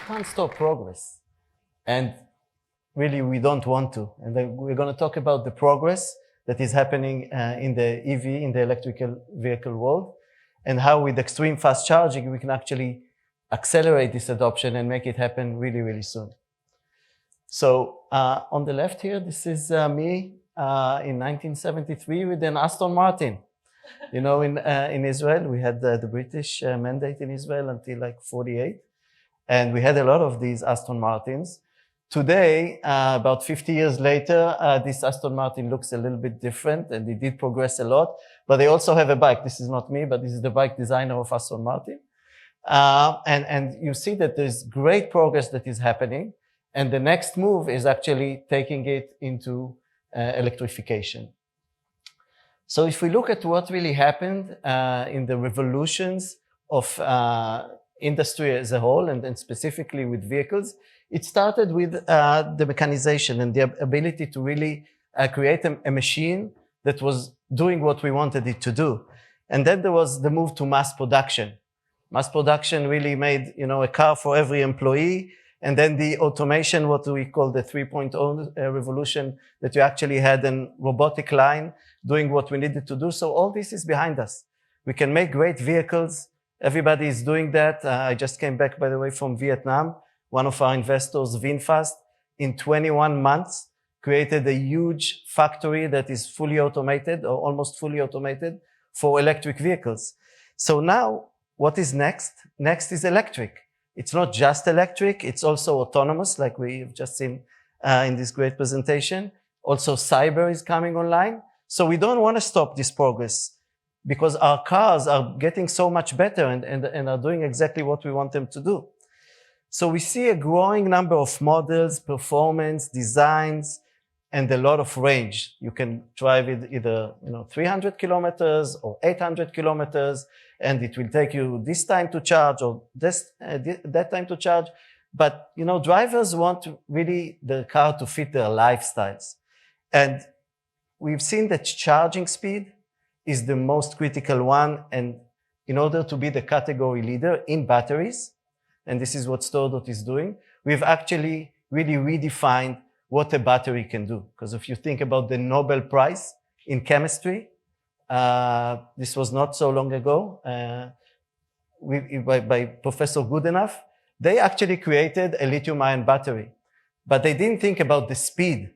can't stop progress. And really, we don't want to. And then we're going to talk about the progress that is happening in the EV, in the electrical vehicle world, and how with extreme fast charging, we can actually accelerate this adoption and make it happen really, really soon. So on the left here, this is me in 1973 with an Aston Martin. You know, in Israel, we had the British mandate in Israel until like 48. And we had a lot of these Aston Martins. Today, about 50 years later, this Aston Martin looks a little bit different, and it did progress a lot. But they also have a bike. This is not me, but this is the bike designer of Aston Martin. And you see that there's great progress that is happening. And the next move is actually taking it into electrification. So if we look at what really happened in the revolutions of industry as a whole, and specifically with vehicles, it started with the mechanization and the ability to really create a machine that was doing what we wanted it to do. And then there was the move to mass production. Mass production really made, you know, a car for every employee. And then the automation, what we call the 3.0 revolution, that you actually had a robotic line doing what we needed to do. So all this is behind us. We can make great vehicles. Everybody is doing that. I just came back, by the way, from Vietnam. One of our investors, VinFast, in 21 months, created a huge factory that is fully automated or almost fully automated for electric vehicles. So now, what is next? Next is electric. It's not just electric, it's also autonomous, like we've just seen in this great presentation. Also, cyber is coming online. So we don't want to stop this progress because our cars are getting so much better and are doing exactly what we want them to do. So we see a growing number of models, performance, designs, and a lot of range. You can drive it either 300 kilometers or 800 kilometers, and it will take you this time to charge or that time to charge. But drivers want really the car to fit their lifestyles. And we've seen that charging speed is the most critical one. And in order to be the category leader in batteries, and this is what StoreDot is doing, we've actually really redefined what a battery can do. Because if you think about the Nobel Prize in chemistry, this was not so long ago, by Professor Goodenough, they actually created a lithium-ion battery. But they didn't think about the speed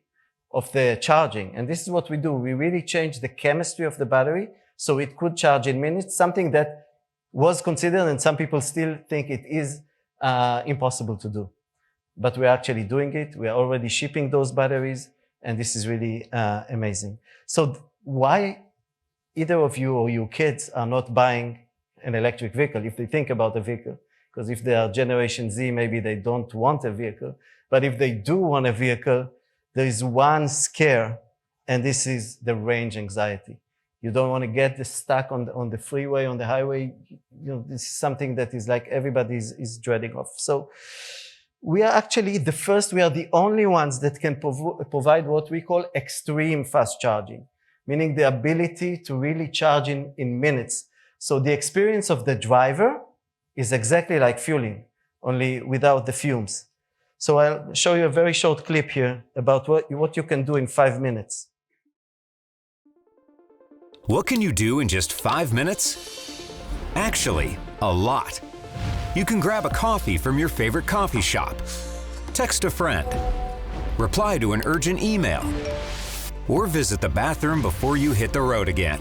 of the charging. And this is what we do. We really changed the chemistry of the battery so it could charge in minutes, something that was considered, and some people still think it is impossible to do. But we're actually doing it. We are already shipping those batteries, and this is really amazing. So why either of you or your kids are not buying an electric vehicle if they think about a vehicle? Because if they are Generation Z, maybe they don't want a vehicle. But if they do want a vehicle, there is one scare, and this is the range anxiety. You don't want to get stuck on the freeway, on the highway. This is something that is like everybody is dreading of. So we are actually the first, we are the only ones that can provide what we call extreme fast charging, meaning the ability to really charge in minutes. So the experience of the driver is exactly like fueling, only without the fumes. So I'll show you a very short clip here about what you can do in 5 minutes. What can you do in just 5 minutes? Actually, a lot. You can grab a coffee from your favorite coffee shop, text a friend, reply to an urgent email, or visit the bathroom before you hit the road again.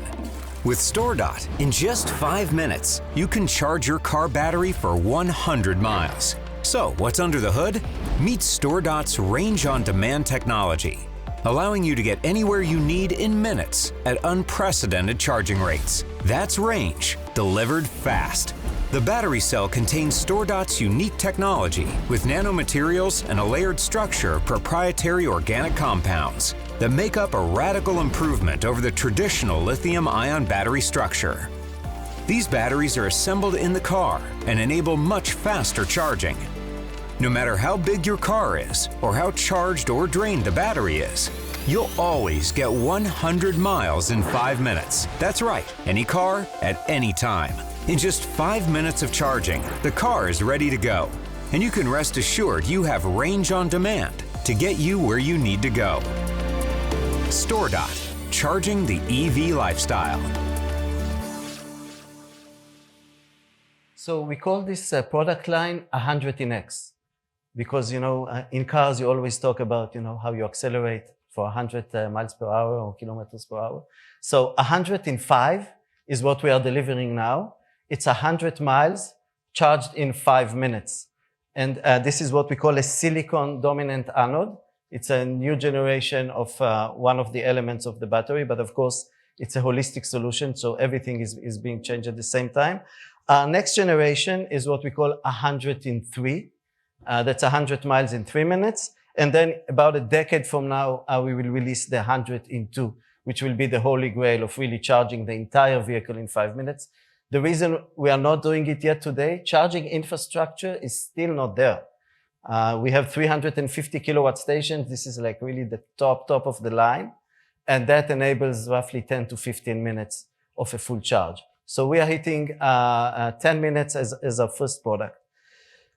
With StoreDot, in just 5 minutes, you can charge your car battery for 100 miles. So, what's under the hood? Meet StoreDot's range-on-demand technology, allowing you to get anywhere you need in minutes at unprecedented charging rates. That's range, delivered fast. The battery cell contains StoreDot's unique technology with nanomaterials and a layered structure of proprietary organic compounds that make up a radical improvement over the traditional lithium-ion battery structure. These batteries are assembled in the car and enable much faster charging. No matter how big your car is or how charged or drained the battery is, you'll always get 100 miles in 5 minutes. That's right, any car at any time. In just 5 minutes of charging, the car is ready to go. And you can rest assured you have range on demand to get you where you need to go. StoreDot, charging the EV lifestyle. So we call this product line 100 in X, because in cars you always talk about how you accelerate for 100 miles per hour or kilometers per hour. So 100 in 5 is what we are delivering now. It's 100 miles charged in 5 minutes. And this is what we call a silicon dominant anode. It's a new generation of one of the elements of the battery, but of course it's a holistic solution, so everything is being changed at the same time. Next generation is what we call 100 in 3. That's 100 miles in 3 minutes. And then about a decade from now, we will release the 100 in 2, which will be the holy grail of really charging the entire vehicle in 5 minutes. The reason we are not doing it yet today, charging infrastructure is still not there. We have 350 kilowatt stations. This is like really the top of the line. And that enables roughly 10 to 15 minutes of a full charge. So we are hitting 10 minutes as our first product.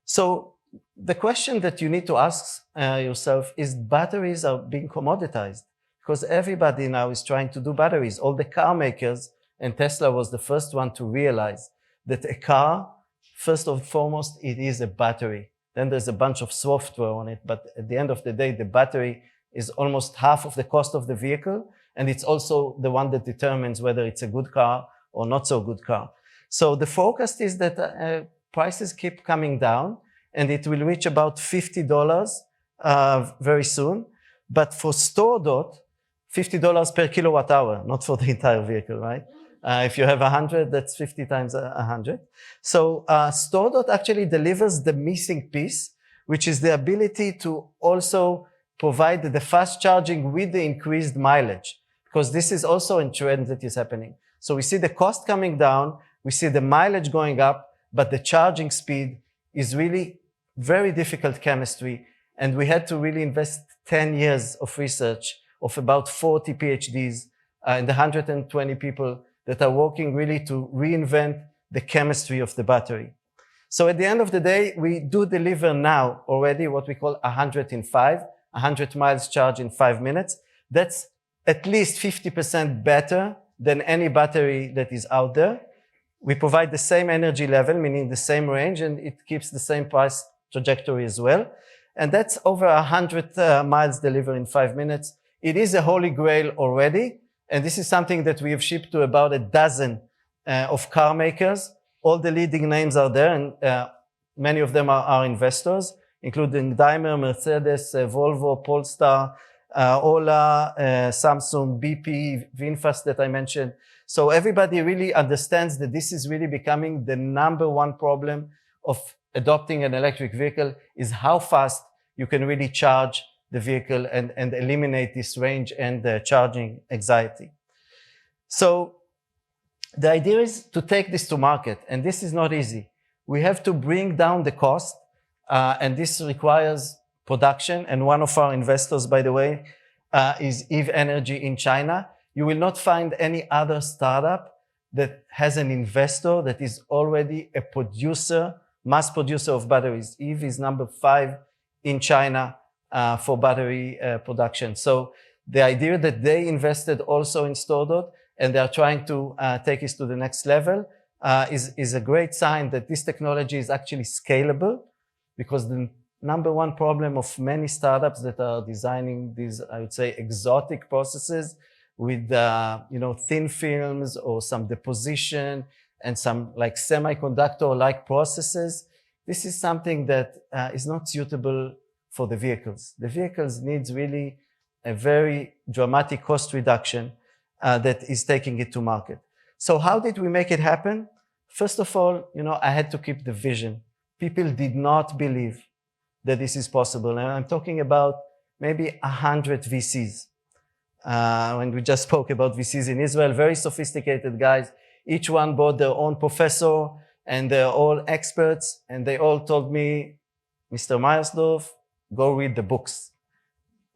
So the question that you need to ask yourself is, batteries are being commoditized, because everybody now is trying to do batteries. All the car makers, and Tesla was the first one to realize that a car, first and foremost, it is a battery. Then there's a bunch of software on it, but at the end of the day, the battery is almost half of the cost of the vehicle, and it's also the one that determines whether it's a good car or not so good car. So the forecast is that prices keep coming down, and it will reach about $50 very soon. But for StoreDot, $50 per kilowatt hour, not for the entire vehicle, right? If you have 100, that's 50 times 100. So StoreDot actually delivers the missing piece, which is the ability to also provide the fast charging with the increased mileage, because this is also a trend that is happening. So we see the cost coming down, we see the mileage going up, but the charging speed is really very difficult chemistry. And we had to really invest 10 years of research of about 40 PhDs and 120 people that are working really to reinvent the chemistry of the battery. So at the end of the day, we do deliver now already what we call 100 in 5, 100 miles charge in 5 minutes. That's at least 50% better than any battery that is out there. We provide the same energy level, meaning the same range, and it keeps the same price trajectory as well. And that's over 100 miles delivered in 5 minutes. It is a holy grail already. And this is something that we have shipped to about a dozen of car makers. All the leading names are there, and many of them are investors, including Daimler, Mercedes, Volvo, Polestar, Ola, Samsung, BP, VinFast that I mentioned. So everybody really understands that this is really becoming the number one problem of adopting an electric vehicle, is how fast you can really charge the vehicle and eliminate this range and charging anxiety. So the idea is to take this to market, and this is not easy. We have to bring down the cost, and this requires production. And one of our investors, by the way, is Eve Energy in China. You will not find any other startup that has an investor that is already a producer, mass producer of batteries. Eve is number 5 in China for battery production. So the idea that they invested also in StoreDot and they are trying to take us to the next level is a great sign that this technology is actually scalable, because the number one problem of many startups that are designing these, I would say, exotic processes with thin films or some deposition and some like semiconductor-like processes, this is something that is not suitable for the vehicles. The vehicles needs really a very dramatic cost reduction that is taking it to market. So how did we make it happen? First of all, I had to keep the vision. People did not believe that this is possible. And I'm talking about maybe 100 VCs. When we just spoke about VCs in Israel, very sophisticated guys. Each one bought their own professor, and they're all experts. And they all told me, Mr. Myersdorf, go read the books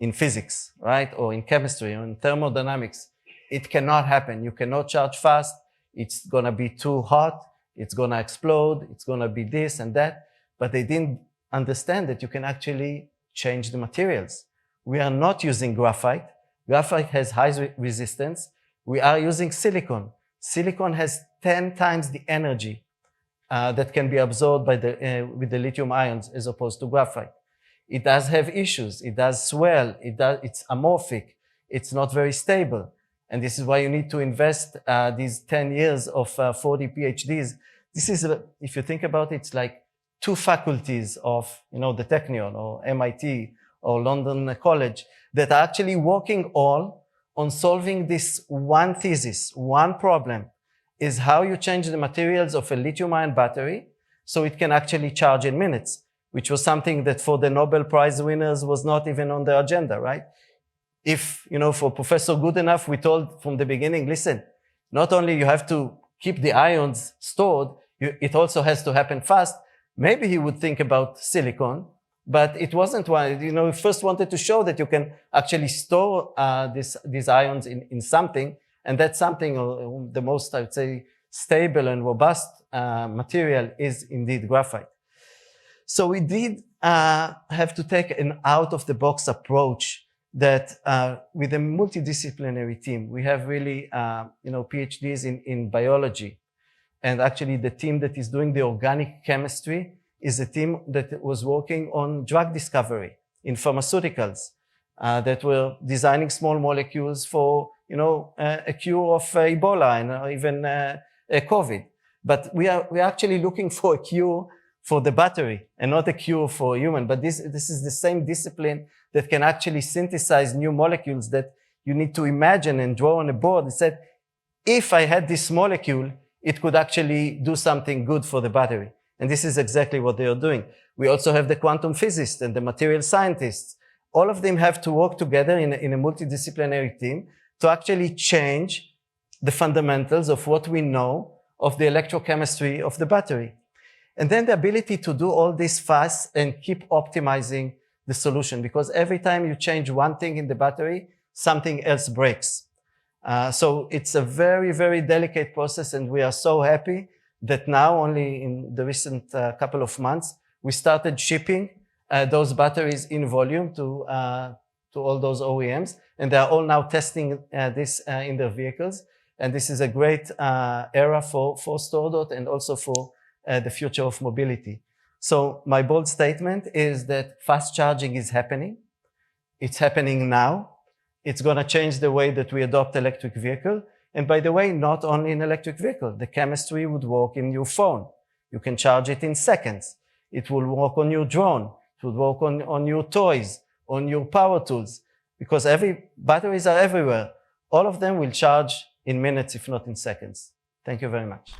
in physics, right? Or in chemistry, or in thermodynamics. It cannot happen. You cannot charge fast. It's going to be too hot. It's going to explode. It's going to be this and that. But they didn't understand that you can actually change the materials. We are not using graphite. Graphite has high resistance. We are using silicon. Silicon has 10 times the energy that can be absorbed by with the lithium ions as opposed to graphite. It does have issues. It does swell. It's amorphic. It's not very stable. And this is why you need to invest these 10 years of 40 PhDs. This is, if you think about it, it's like 2 faculties of, the Technion or MIT or London College that are actually working all on solving this one thesis, one problem, is how you change the materials of a lithium-ion battery so it can actually charge in minutes, which was something that for the Nobel Prize winners was not even on the agenda, right? If, for Professor Goodenough, we told from the beginning, listen, not only you have to keep the ions stored, it also has to happen fast. Maybe he would think about silicon, but it wasn't one. We first wanted to show that you can actually store these ions in something, and that something, the most, I would say, stable and robust material is indeed graphite. So we did have to take an out-of-the-box approach that with a multidisciplinary team. We have really, PhDs in biology. And actually, the team that is doing the organic chemistry is a team that was working on drug discovery in pharmaceuticals that were designing small molecules for, a cure of Ebola and even COVID. But we are actually looking for a cure for the battery and not a cure for human. But this is the same discipline that can actually synthesize new molecules that you need to imagine and draw on a board and said, if I had this molecule, it could actually do something good for the battery. And this is exactly what they are doing. We also have the quantum physicists and the material scientists. All of them have to work together in a multidisciplinary team to actually change the fundamentals of what we know of the electrochemistry of the battery. And then the ability to do all this fast and keep optimizing the solution, because every time you change one thing in the battery, something else breaks. So it's a very, very delicate process, and we are so happy that now, only in the recent couple of months, we started shipping those batteries in volume to all those OEMs, and they are all now testing this in their vehicles. And this is a great era for StoreDot and also for the future of mobility. So my bold statement is that fast charging is happening. It's happening now. It's going to change the way that we adopt electric vehicle. And by the way, not only in electric vehicle, the chemistry would work in your phone. You can charge it in seconds. It will work on your drone. It would work on your toys, on your power tools, because batteries are everywhere. All of them will charge in minutes, if not in seconds. Thank you very much.